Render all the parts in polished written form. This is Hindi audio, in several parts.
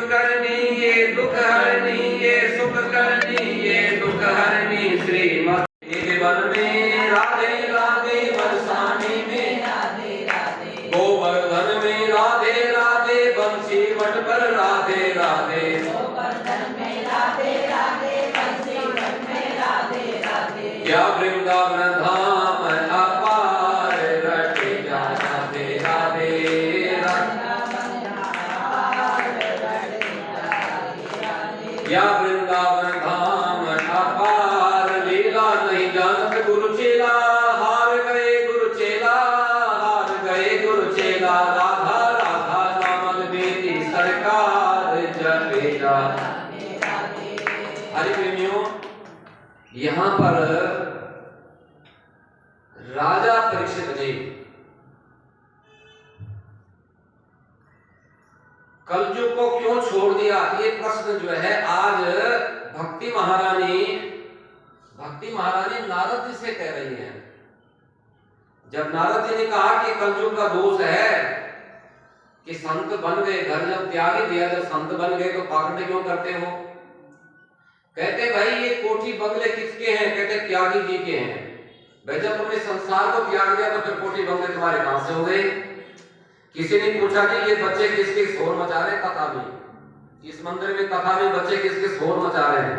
करनी ये दुख हरनी, ये सुख करनी ये दुख हरनी। श्रीमती वन में राधे राधे, बरसाने में राधे राधे, गोवर्धन में राधे राधे, बंसी वट पर राधे राधे, गोवर्धन में राधे राधे, बंसी वट में राधे राधे। या वृंदावन धाम अपार रटे जा राधे राधे, या वृंदावन धाम अपार, लीला नहीं जानत गुरु चेला, हार गए गुरु चेला, हार गए गुरु चेला। राधा राधा नामल बेटी सरकार जपे जा। हरि प्रेमियों, यहाँ पर राजा परीक्षित ने कलयुग को क्यों छोड़ दिया, ये प्रश्न जो है आज भक्ति महारानी नारद जी से कह रही हैं। जब नारद जी ने कहा कि कलयुग का दोष है कि संत बन गए, घर जब त्याग ही दिया, जब संत बन गए तो पाखंड क्यों करते हो? कहते भाई ये कोठी बंगले किसके हैं? कहते त्यागी जी के हैं। भाई जब तुमने संसार को त्याग दिया तो फिर कोठी बंगले तुम्हारे कहां से हो गए? किसी ने पूछा कि ये बच्चे किसके शोर मचा रहे हैं कथा में, इस मंदिर में कथा में बच्चे किसके शोर मचा रहे हैं?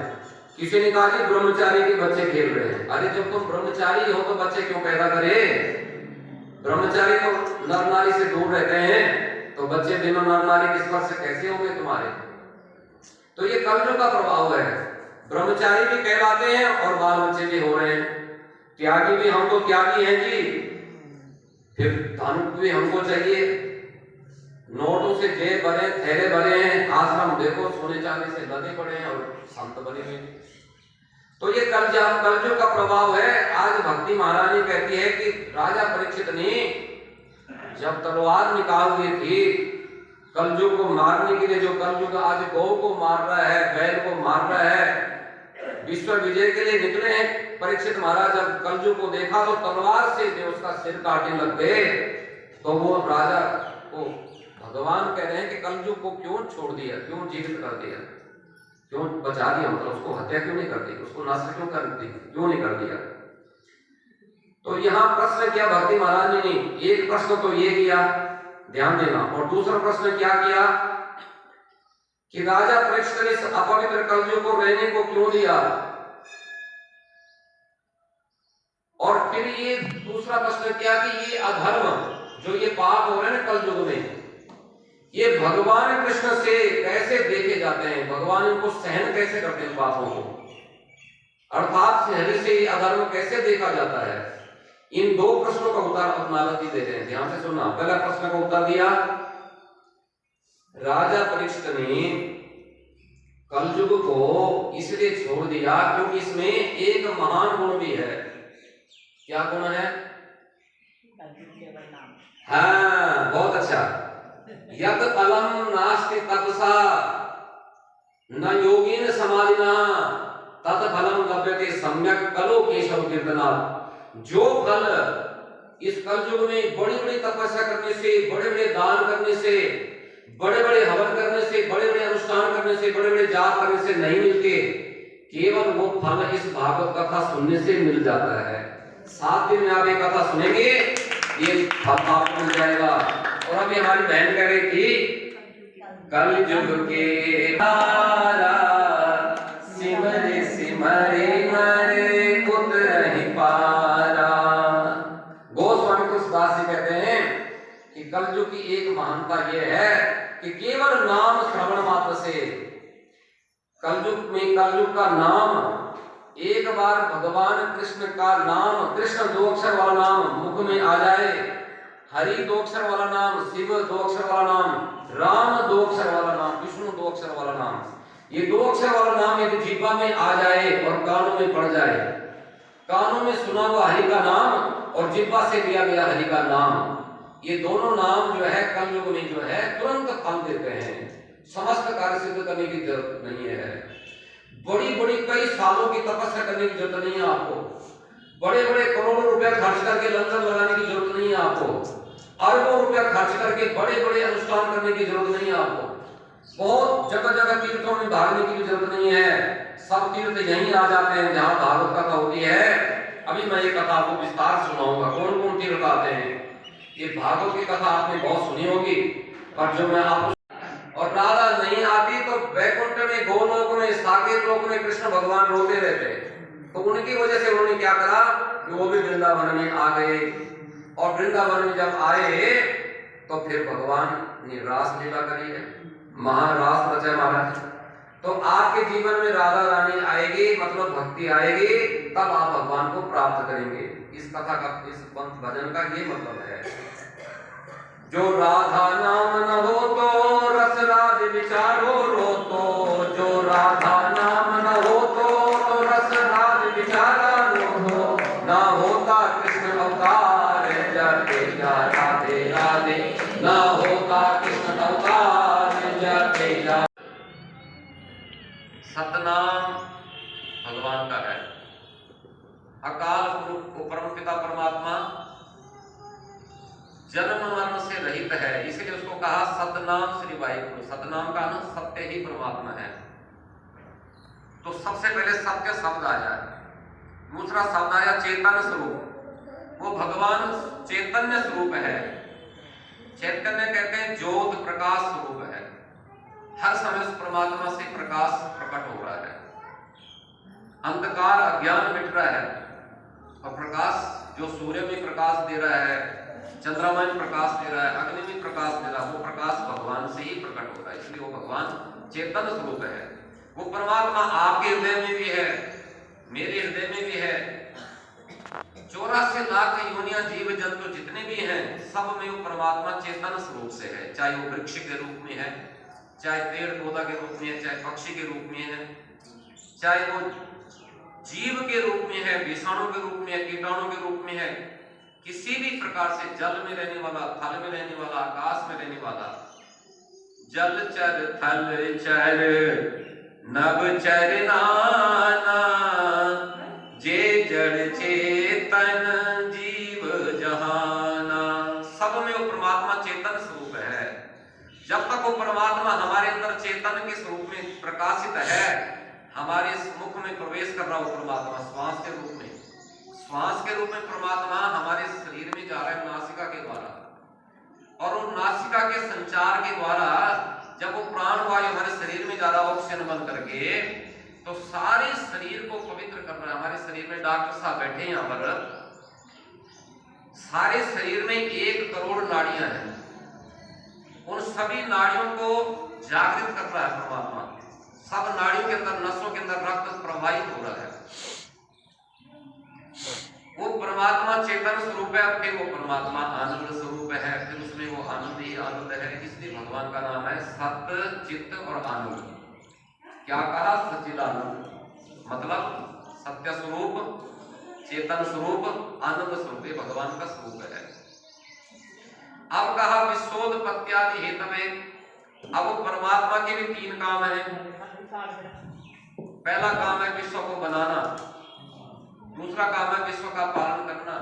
किसी ने कहा कि ब्रह्मचारी के बच्चे खेल रहे हैं। अरे जब तुम ब्रह्मचारी हो तो बच्चे क्यों पैदा करे? ब्रह्मचारी तो नर नारी से दूर रहते हैं, तो बच्चे बिना नर नारी के स्पर्श से कैसे होंगे तुम्हारे? तो ये कलयुग का प्रभाव है। ब्रह्मचारी भी कहलाते हैं और बाल बच्चे भी हो रहे हैं। त्यागी भी, हम तो त्यागी हैं जी, फिर धन भी हमको चाहिए, नोटों से जेब भरे, थैले भरे हैं, आश्रम देखो सोने चांदी से लदे पड़े हैं और संत बने हुए। तो ये कलयुग का प्रभाव है। आज भक्ति महारानी कहती है कि राजा परीक्षित ने जब तलवार निकाल दी थी कलयुग को मारने के लिए, जो कलयुग आज गौ को मार रहा है, बैल को मार रहा है, विश्व विजय के लिए निकले हैं परीक्षित महाराज, जब कलयुग को देखा तो तलवार से जो उसका सिर काटने लग गए। तो वो राजा को भगवान कह रहे हैं कि कलयुग को क्यों छोड़ दिया, क्यों जीवित कर दिया, क्यों बचा दिया, मतलब उसको हत्या क्यों नहीं कर दी, उसको नष्ट क्यों कर दी, क्यों नहीं कर दिया? तो यहाँ प्रश्न किया भक्ति महाराज ने। एक प्रश्न तो ये किया, ध्यान देना, और दूसरा प्रश्न क्या किया कि राजा परीक्षित ने इस अपवित्र कलयुग को रहने को क्यों दिया? और फिर ये दूसरा प्रश्न किया कि ये अधर्म जो ये पाप हो रहे हैं कलयुग में, ये भगवान कृष्ण से कैसे देखे जाते हैं? भगवान इनको सहन कैसे करते हैं पापों को? अर्थात हरि से ये अधर्म कैसे देखा जाता है? इन दो प्रश्नों का उत्तर नारद जी दे रहे हैं, ध्यान से सुनना। पहला प्रश्न का उत्तर दिया, राजा परीक्षित ने कलयुग को इसलिए छोड़ दिया क्योंकि इसमें एक महान गुण भी है। क्या गुण है? हाँ, बहुत अच्छा। यत अलम नास्ति तपसा न योगीन समाधिना तत् फलम लभ्यते सम्यक कलो केशव कीर्तना। जो फल इस कलयुग में बड़ी बड़ी तपस्या करने से, बड़े बड़े दान करने से, बड़े बड़े हवन करने से, बड़े बड़े अनुष्ठान करने से, बड़े बड़े जाप करने से नहीं मिलते, केवल वो फल इस भागवत कथा सुनने से मिल जाता है। 7 दिन में आप एक कथा सुनेंगे, ये फल आपको मिल जाएगा। और अभी हमारी बहन कह रही थी कलयुग के तारा सिमरे सिमरे मरे उतरहि पारा। गोस्वामी तुलसीदास जी कहते हैं कि कलयुग की एक महानता यह है कि केवल नाम श्रवण मात्र से, कलयुग का नाम, एक बार भगवान कृष्ण का नाम, कृष्ण 2 अक्षर वाला नाम मुख में आ जाए, हरि 2 अक्षर वाला नाम, शिव 2 अक्षर वाला नाम, राम 2 अक्षर वाला नाम, विष्णु 2 अक्षर वाला नाम, ये 2 अक्षर वाला नाम यदि जीवा में आ जाए और कानों में पड़ जाए, कानों में सुना हुआ हरि का नाम और जिह्वा से लिया गया हरि का नाम, ये दोनों नाम जो है कलयुग में जो है तुरंत फल देते हैं। समस्त कार्य सिद्ध करने की जरूरत नहीं है, बड़ी बड़ी कई सालों की तपस्या करने की जरूरत नहीं है आपको, बड़े बड़े करोड़ों रुपया खर्च करके लंदन लगाने की जरूरत नहीं है आपको, अरबों रुपया खर्च करके बड़े बड़े अनुष्ठान करने की जरूरत नहीं है आपको। बहुत जगह जगह तीर्थों में भागने की भी जरूरत नहीं है, सब तीर्थ यहीं आ जाते हैं जहाँ भागवत कथा होती है। अभी मैं ये कथा आपको विस्तार सुनाऊंगा, कौन कौन तीर्थ आते हैं। ये भागवत की कथा आपने बहुत सुनी होगी, पर जो मैं आपको, और राधा नहीं आती तो वैकुंठ में, गोलोक में, साकेत लोक में कृष्ण भगवान रोते रहते, तो उनकी वजह से उन्होंने क्या करा कि वो भी वृंदावन में आ गए। और वृंदावन में जब आए तो फिर भगवान ने रास लीला करी है, महारास रचा महाराज। तो आपके जीवन में राधा रानी आएगी, मतलब भक्ति आएगी, तब आप भगवान को प्राप्त करेंगे। इस कथा का, इस भजन का ये मतलब है। जो राधा नाम न हो तो रस राज विचारो रो, तो जो राधा नाम न हो तो रस राज विचारा रो, ना होता कृष्ण अवतार जय राधे राधे, ना होता कृष्ण अवतार जय। सतनाम भगवान का है, अकाल पुरुष को परम पिता परमात्मा जन्म मरण से रहित है, इसलिए उसको कहा सतनाम श्री वाहिगुरु। सतनाम का ना सत्य ही परमात्मा है। तो सबसे पहले सत्य शब्द आया, दूसरा शब्द आया चेतन स्वरूप। वो भगवान चैतन्य स्वरूप है। चैतन्य कहते हैं ज्योत, प्रकाश स्वरूप है। हर समय उस परमात्मा से प्रकाश प्रकट हो रहा है, अंधकार अज्ञान मिट रहा है, और प्रकाश जो सूर्य में प्रकाश दे रहा है, चंद्रमा में प्रकाश दे रहा है, अग्नि में प्रकाश दे रहा है, वो प्रकाश भगवान से ही प्रकट हो रहा है। इसलिए वो भगवान चेतन स्वरूप है। वो परमात्मा आपके हृदय में भी है, मेरे हृदय में भी है। 84 लाख योनियां जीव जंतु जितने भी हैं, सब में वो परमात्मा चेतन स्वरूप से है। चाहे वो वृक्ष के रूप में है, चाहे पेड़ पौधा के रूप में है, चाहे पक्षी के रूप में है, चाहे वो जीव के रूप में है, विषाणु के रूप में है, कीटाणु के रूप में है, किसी भी प्रकार से, जल में रहने वाला, थल में रहने वाला, आकाश में रहने वाला, जल चर थल चर नभ चर नाना, जे जड़ चेतन जीव जहाना। सब में वो परमात्मा चेतन स्वरूप है। जब तक वो परमात्मा हमारे अंदर चेतन के स्वरूप में प्रकाशित है, हमारे मुख में प्रवेश कर रहा हो परमात्मा श्वास के रूप में, श्वास के रूप में परमात्मा हमारे शरीर में जा रहा है नासिका के द्वारा, और वो नासिका के संचार के द्वारा जब वो प्राण वायु हमारे शरीर में जा रहा है ऑक्सीजन बंद करके, तो सारे शरीर को पवित्र कर रहा है। हमारे शरीर में डॉक्टर साहब बैठे हैं यहाँ पर, सारे शरीर में 1 करोड़ नाड़ियां हैं, उन सभी नाड़ियों को जागृत कर रहा है परमात्मा। सब नाड़ियों के अंदर, नसों के अंदर रक्त प्रवाहित हो रहा है। वो परमात्मा चेतन स्वरूप है। फिर वो परमात्मा आनंद स्वरूप है, फिर उसमें वो आनंद ही आनंद है। इसलिए भगवान का नाम है सत्य, चित्त और आनंद। क्या कहा? सच्चिदानंद, मतलब सत्य स्वरूप, चेतन स्वरूप, आनंद स्वरूप, ये भगवान का स्वरूप है। अब कहा विश्वोत्पत्त्यादि हेतवे। अब परमात्मा के भी 3 काम हैं। पहला काम है विश्व को बनाना, दूसरा काम है विश्व का पालन करना,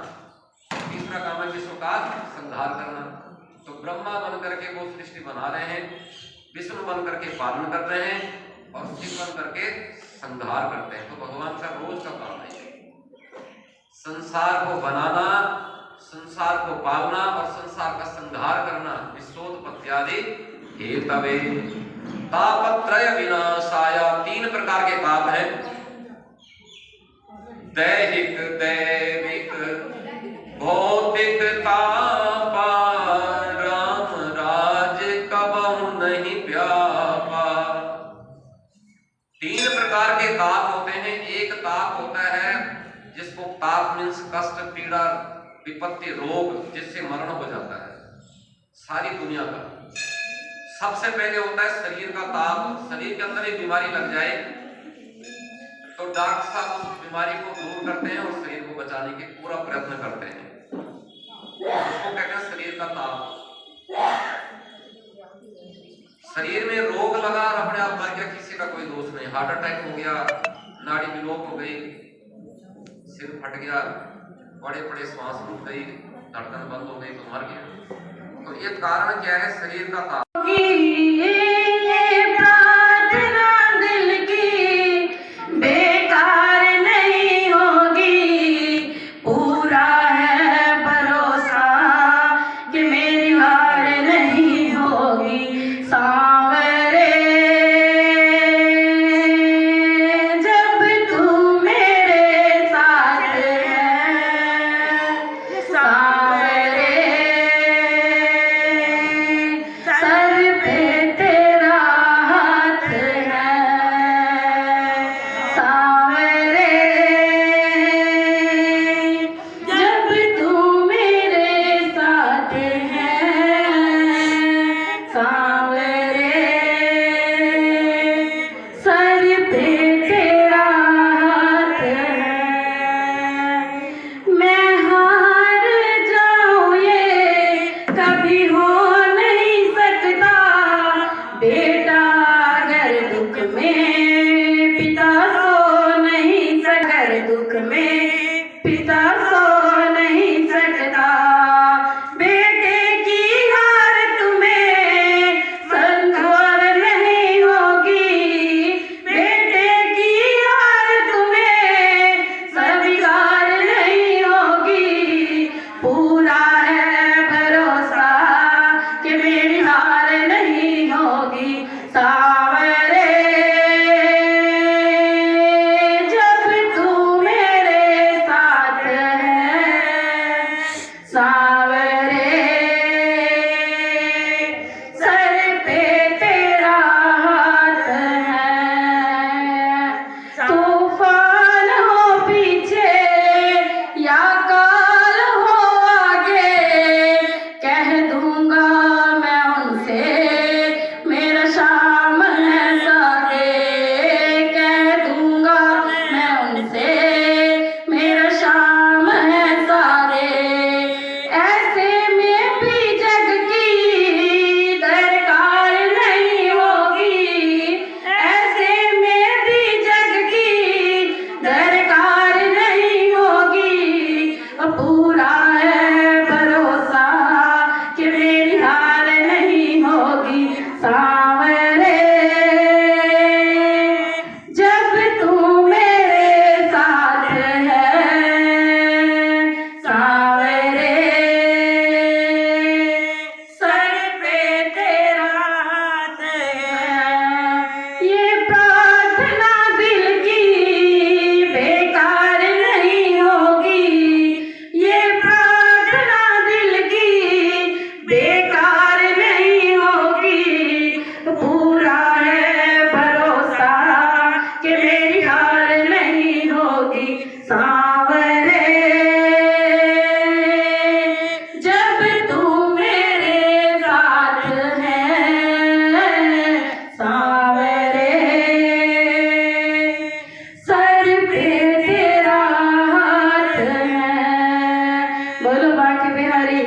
तीसरा काम है विश्व का संहार करना। तो ब्रह्मा बन करके वो सृष्टि बना रहे हैं, विष्णु बन करके पालन कर रहे हैं, और शिव बन करके संहार करते हैं। तो भगवान का रोज का काम है संसार को बनाना, संसार को पालना और संसार का संहार करना। विश्वोत्पत्त्यादि हेतवे तापत्रय विनाशाय। 3 प्रकार के ताप हैं, दैहिक, दैविक, भौतिक तापा। राम राज कबहु नहीं व्यापा। 3 प्रकार के ताप होते हैं। एक ताप होता है जिसको ताप मीन्स कष्ट, पीड़ा, विपत्ति, रोग, जिससे मरण हो जाता है सारी दुनिया का। सबसे पहले होता है शरीर का ताप। शरीर के अंदर एक बीमारी लग जाए तो डॉक्टर साहब उस बीमारी को दूर करते हैं और शरीर को बचाने की पूरा प्रयत्न करते हैं, उसको कहते हैं शरीर का ताप। शरीर में रोग लगा और अपने आप मर गया, किसी का कोई दोष नहीं। हार्ट अटैक हो गया, नाड़ी ब्लॉक हो गई, सिर फट गया, बड़े बड़े श्वास रुक गई, धड़कन बंद हो गई तो मर गया। तो ये कारण क्या है? शरीर का ताप। सावरे सर पे तेरा हाथ है, तूफान हो पीछे या काल हो आगे, कह दूंगा मैं उनसे मेरा शाम है सागे, कह दूंगा मैं उनसे मेरा शाम है सागे। ऐसे में भी जग की दरकार नहीं होगी, ऐसे में भी जग की दरकार नहीं होगी, पूरा है भरोसा कि मेरी हार नहीं होगी। सांवरे जब तू मेरे साथ है, सांवरे सर पे तेरा हाथ है, ये प्रार्थना दिल की बेकार नहीं होगी, ये प्रार्थना दिल की बेकार नहीं होगी, पूरा है भरोसा कि मेरी हार नहीं होगी। सांवरे जब तू मेरे साथ है, सांवरे सर पे तेरा हाथ है। बोलो बाकी बिहारी।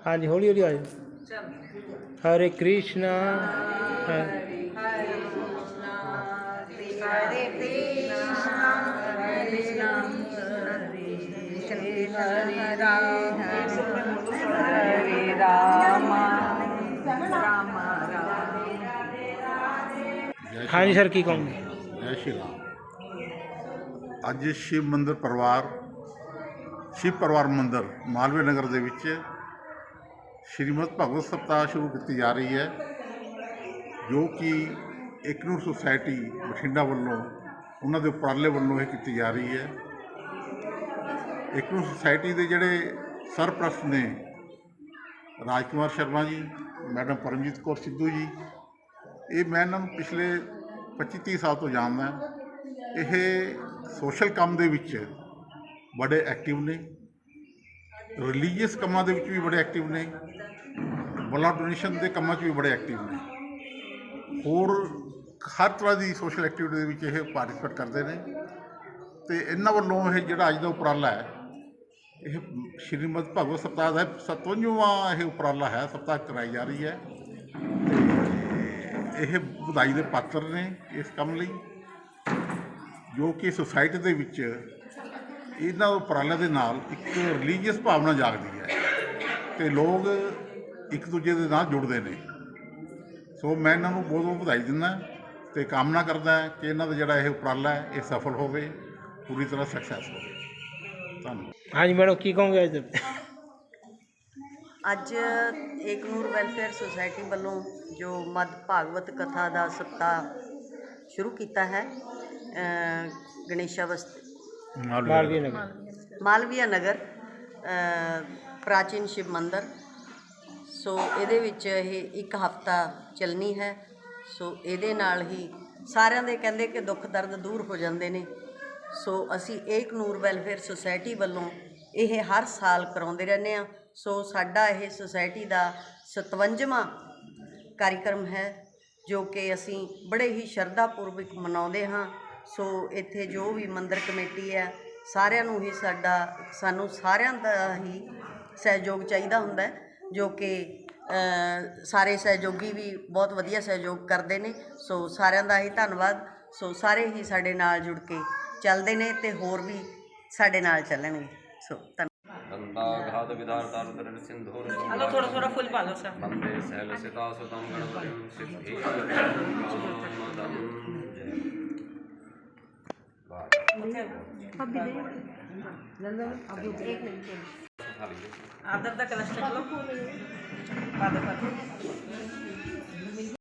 हाँ जी, हौली हौली आ जाओ। हरे कृष्णा हरे कृष्णा कृष्ण हरे राम हरे राम राम हाँ जी सर की कहूँगी। जय श्री राम। ਅੱਜ ਸ਼ਿਵ ਮੰਦਰ ਪਰਿਵਾਰ ਸ਼ਿਵ ਪਰਿਵਾਰ ਮੰਦਰ ਮਾਲਵੇ ਨਗਰ ਦੇ ਵਿੱਚ ਸ਼੍ਰੀਮਦ ਭਗਵਤ ਸਪਤਾਹ ਸ਼ੁਰੂ ਕੀਤੀ ਜਾ ਰਹੀ ਹੈ, ਜੋ ਕਿ ਏਕਨੂਰ ਸੁਸਾਇਟੀ ਬਠਿੰਡਾ ਵੱਲੋਂ ਉਹਨਾਂ ਦੇ ਉਪਰਾਲੇ ਵੱਲੋਂ ਇਹ ਕੀਤੀ ਜਾ ਰਹੀ ਹੈ। ਏਕਨੂਰ ਸੁਸਾਇਟੀ ਦੇ ਜਿਹੜੇ ਸਰਪ੍ਰਸਤ ਨੇ ਰਾਜਕੁਮਾਰ ਸ਼ਰਮਾ ਜੀ, ਮੈਡਮ ਪਰਮਜੀਤ ਕੌਰ ਸਿੱਧੂ ਜੀ, ਇਹ ਮੈਂ ਇਹਨਾਂ ਨੂੰ ਪਿਛਲੇ 25-30 ਸਾਲ ਤੋਂ ਜਾਣਦਾ। ਇਹ ਸੋਸ਼ਲ ਕੰਮ ਦੇ ਵਿੱਚ ਬੜੇ ਐਕਟਿਵ ਨੇ, ਰਿਲੀਜੀਅਸ ਕੰਮਾਂ ਦੇ ਵਿੱਚ ਵੀ ਬੜੇ ਐਕਟਿਵ ਨੇ, ਬਲੱਡ ਡੋਨੇਸ਼ਨ ਦੇ ਕੰਮਾਂ 'ਚ ਵੀ ਬੜੇ ਐਕਟਿਵ ਨੇ, ਹੋਰ ਹਰ ਤਰ੍ਹਾਂ ਦੀ ਸੋਸ਼ਲ ਐਕਟੀਵਿਟੀ ਦੇ ਵਿੱਚ ਇਹ ਪਾਰਟੀਸਪੇਟ ਕਰਦੇ ਨੇ। ਅਤੇ ਇਹਨਾਂ ਵੱਲੋਂ ਇਹ ਜਿਹੜਾ ਅੱਜ ਦਾ ਉਪਰਾਲਾ ਹੈ, ਇਹ ਸ਼੍ਰੀਮਦ ਭਗਵਤ ਸਪਤਾਹ ਦਾ 57ਵਾਂ ਇਹ ਉਪਰਾਲਾ ਹੈ, ਸਪਤਾਹ ਕਰਾਈ ਜਾ ਰਹੀ ਹੈ। ਅਤੇ ਇਹ ਵਧਾਈ ਦੇ ਪਾਤਰ ਨੇ ਇਸ ਕੰਮ ਲਈ, ਜੋ ਕਿ ਸੁਸਾਇਟੀ ਦੇ ਵਿੱਚ ਇਹਨਾਂ ਉਪਰਾਲਿਆਂ ਦੇ ਨਾਲ ਇੱਕ ਰਿਲੀਜੀਅਸ ਭਾਵਨਾ ਜਾਗਦੀ ਹੈ ਅਤੇ ਲੋਕ ਇੱਕ ਦੂਜੇ ਦੇ ਨਾਲ ਜੁੜਦੇ ਨੇ। ਸੋ ਮੈਂ ਇਹਨਾਂ ਨੂੰ ਬਹੁਤ ਬਹੁਤ ਵਧਾਈ ਦਿੰਦਾ ਅਤੇ ਕਾਮਨਾ ਕਰਦਾ ਕਿ ਇਹਨਾਂ ਦਾ ਜਿਹੜਾ ਇਹ ਉਪਰਾਲਾ ਹੈ ਇਹ ਸਫਲ ਹੋਵੇ, ਪੂਰੀ ਤਰ੍ਹਾਂ ਸਕਸੈਸ ਹੋਵੇ। ਧੰਨਵਾਦ। हाँ जी मैडम की कहूँगे आज ਅੱਜ ਏਕਨੂਰ ਵੈਲਫੇਅਰ ਸੁਸਾਇਟੀ ਵੱਲੋਂ ਜੋ ਮਦ ਭਾਗਵਤ ਕਥਾ ਦਾ ਸਪਤਾਹ ਸ਼ੁਰੂ ਕੀਤਾ ਹੈ ਗਣੇਸ਼ਾ ਬਸਤੀ मालवीय नगर ਮਾਲਵੀਆ ਨਗਰ ਪ੍ਰਾਚੀਨ ਸ਼ਿਵ ਮੰਦਰ। ਸੋ ਇਹਦੇ ਵਿੱਚ ਇਹ ਇੱਕ ਹਫ਼ਤਾ ਚੱਲਣੀ ਹੈ। ਸੋ ਇਹਦੇ ਨਾਲ ਹੀ ਸਾਰਿਆਂ ਦੇ ਕਹਿੰਦੇ ਕਿ ਦੁੱਖ ਦਰਦ ਦੂਰ ਹੋ ਜਾਂਦੇ ਨੇ। ਸੋ ਅਸੀਂ ਏਕਨੂਰ ਵੈਲਫੇਅਰ ਸੁਸਾਇਟੀ ਵੱਲੋਂ ਇਹ ਹਰ ਸਾਲ ਕਰਾਉਂਦੇ ਰਹਿੰਦੇ ਹਾਂ। ਸੋ ਸਾਡਾ ਇਹ ਸੁਸਾਇਟੀ ਦਾ 57ਵਾਂ ਕਾਰਿਕਰਮ ਹੈ, ਜੋ ਕਿ ਅਸੀਂ ਬੜੇ ਹੀ ਸ਼ਰਧਾ ਪੂਰਵਕ ਮਨਾਉਂਦੇ ਹਾਂ। ਸੋ ਇੱਥੇ ਜੋ ਵੀ ਮੰਦਰ ਕਮੇਟੀ ਹੈ, ਸਾਰਿਆਂ ਨੂੰ ਹੀ ਸਾਨੂੰ ਸਾਰਿਆਂ ਦਾ ਹੀ ਸਹਿਯੋਗ ਚਾਹੀਦਾ ਹੁੰਦਾ ਹੈ, ਜੋ ਕਿ ਸਾਰੇ ਸਹਿਯੋਗੀ ਵੀ ਬਹੁਤ ਵਧੀਆ ਸਹਿਯੋਗ ਕਰਦੇ ਨੇ। ਸੋ ਸਾਰਿਆਂ ਦਾ ਹੀ ਧੰਨਵਾਦ। ਸੋ ਸਾਰੇ ਹੀ ਸਾਡੇ ਨਾਲ ਜੁੜ ਕੇ ਚੱਲਦੇ ਨੇ ਅਤੇ ਹੋਰ ਵੀ ਸਾਡੇ ਨਾਲ ਚੱਲਣਗੇ। ਸੋ दंताघात विधारतारुदरण सिंधुर हेलो थोड़ा थोड़ा फुल पालो सर। वंदे शैलसितासुतं गणपतिं सिद्धिं आदर का कलश चलो